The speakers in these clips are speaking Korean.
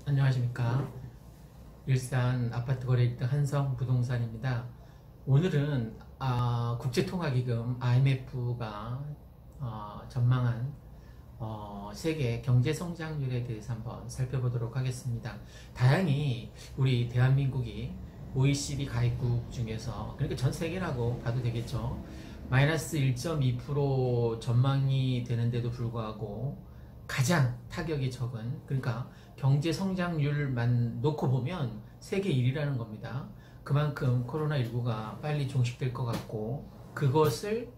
안녕하십니까. 일산 아파트 거래 1등 한성부동산입니다. 오늘은 국제통화기금 IMF가 전망한 세계 경제성장률에 대해서 한번 살펴보도록 하겠습니다. 다행히 우리 대한민국이 OECD 가입국 중에서, 그러니까 전 세계라고 봐도 되겠죠, 마이너스 1.2% 전망이 되는데도 불구하고 가장 타격이 적은, 그러니까 경제 성장률만 놓고 보면 세계 1위라는 겁니다. 그만큼 코로나19가 빨리 종식될 것 같고, 그것을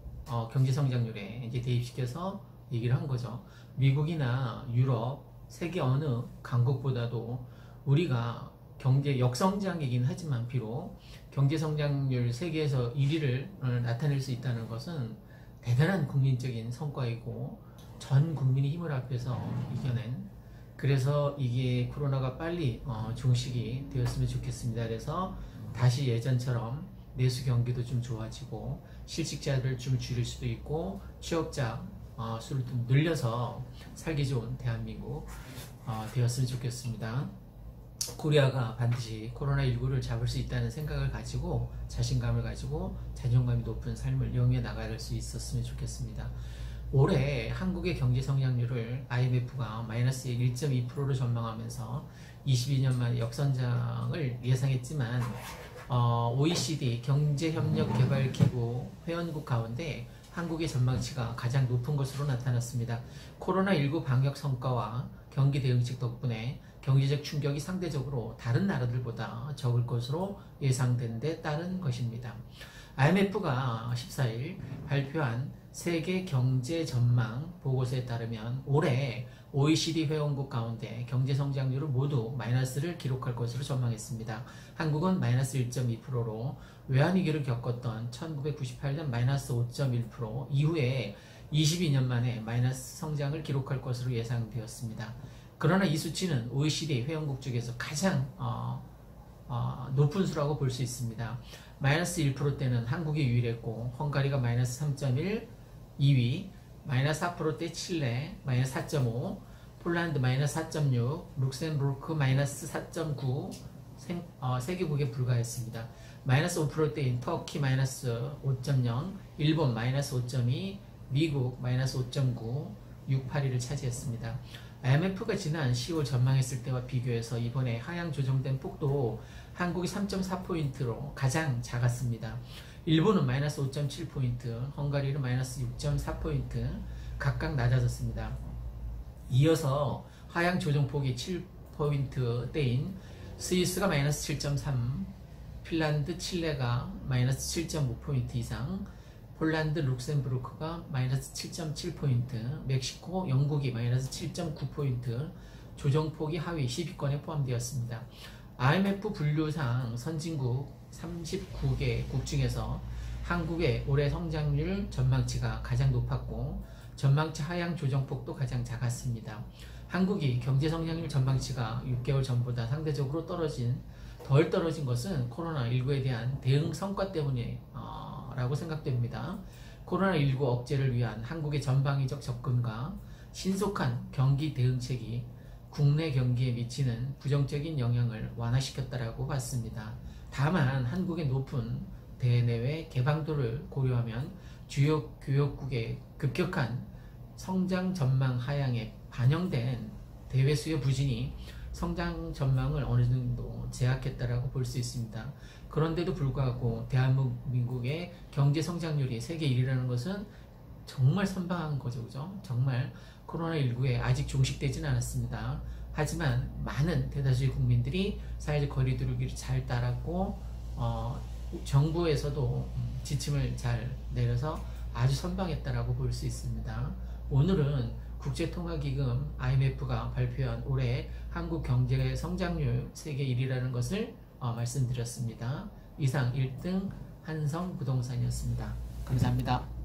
경제 성장률에 이제 대입시켜서 얘기를 한 거죠. 미국이나 유럽, 세계 어느 강국보다도 우리가 경제 역성장이긴 하지만 비록 경제 성장률 세계에서 1위를 나타낼 수 있다는 것은 대단한 국민적인 성과이고, 전 국민이 힘을 합해서 이겨낸, 그래서 이게 코로나가 빨리 종식이 되었으면 좋겠습니다. 그래서 다시 예전처럼 내수 경기도 좀 좋아지고 실직자를 좀 줄일 수도 있고 취업자 수를 좀 늘려서 살기 좋은 대한민국 되었으면 좋겠습니다. 코리아가 반드시 코로나19를 잡을 수 있다는 생각을 가지고 자신감을 가지고 자존감이 높은 삶을 영위해 나갈 수 있었으면 좋겠습니다. 올해 한국의 경제 성장률을 IMF가 마이너스 1.2%로 전망하면서 22년 만에 역성장을 예상했지만 OECD 경제협력개발기구 회원국 가운데 한국의 전망치가 가장 높은 것으로 나타났습니다. 코로나19 방역 성과와 경기 대응책 덕분에 경제적 충격이 상대적으로 다른 나라들보다 적을 것으로 예상된 데 따른 것입니다. IMF가 14일 발표한 세계 경제 전망 보고서에 따르면 올해 OECD 회원국 가운데 경제 성장률을 모두 마이너스를 기록할 것으로 전망했습니다. 한국은 마이너스 1.2%로 외환위기를 겪었던 1998년 마이너스 5.1% 이후에 22년 만에 마이너스 성장을 기록할 것으로 예상되었습니다. 그러나 이 수치는 OECD 회원국 중에서 가장 높은 수라고 볼 수 있습니다. 마이너스 1%대는 한국이 유일했고, 헝가리가 마이너스 3.1, 2위, 마이너스 4%대 칠레, 마이너스 4.5, 폴란드 마이너스 4.6, 룩셈부르크 마이너스 4.9, 세계국에 불과했습니다. 마이너스 5%대인 터키 마이너스 5.0, 일본 마이너스 5.2, 미국 마이너스 5.9, 681을 차지했습니다. IMF가 지난 10월 전망했을 때와 비교해서 이번에 하향 조정된 폭도 한국이 3.4포인트로 가장 작았습니다. 일본은 마이너스 5.7포인트, 헝가리는 마이너스 6.4포인트 각각 낮아졌습니다. 이어서 하향 조정폭이 7포인트대인 스위스가 마이너스 7.3, 핀란드, 칠레가 마이너스 7.5포인트 이상, 폴란드, 룩셈부르크가 마이너스 7.7포인트, 멕시코, 영국이 마이너스 7.9포인트, 조정폭이 하위 10위권에 포함되었습니다. IMF 분류상 선진국 39개국 중에서 한국의 올해 성장률 전망치가 가장 높았고, 전망치 하향 조정폭도 가장 작았습니다. 한국이 경제 성장률 전망치가 6개월 전보다 상대적으로 덜 떨어진 것은 코로나19에 대한 대응 성과 때문이라고 생각됩니다. 코로나19 억제를 위한 한국의 전방위적 접근과 신속한 경기 대응책이 국내 경기에 미치는 부정적인 영향을 완화시켰다라고 봤습니다. 다만 한국의 높은 대내외 개방도를 고려하면 주요 교역국의 급격한 성장 전망 하향에 반영된 대외 수요 부진이 성장 전망을 어느 정도 제약했다라고 볼 수 있습니다. 그런데도 불구하고 대한민국의 경제 성장률이 세계 1위라는 것은 정말 선방한 거죠, 그죠? 정말 코로나19에 아직 종식되지는 않았습니다. 하지만 많은 대다수의 국민들이 사회적 거리두기를 잘 따랐고, 정부에서도 지침을 잘 내려서 아주 선방했다라고 볼 수 있습니다. 오늘은 국제통화기금 IMF가 발표한 올해 한국 경제 성장률 세계 1위라는 것을 말씀드렸습니다. 이상 1등 한성부동산이었습니다. 감사합니다.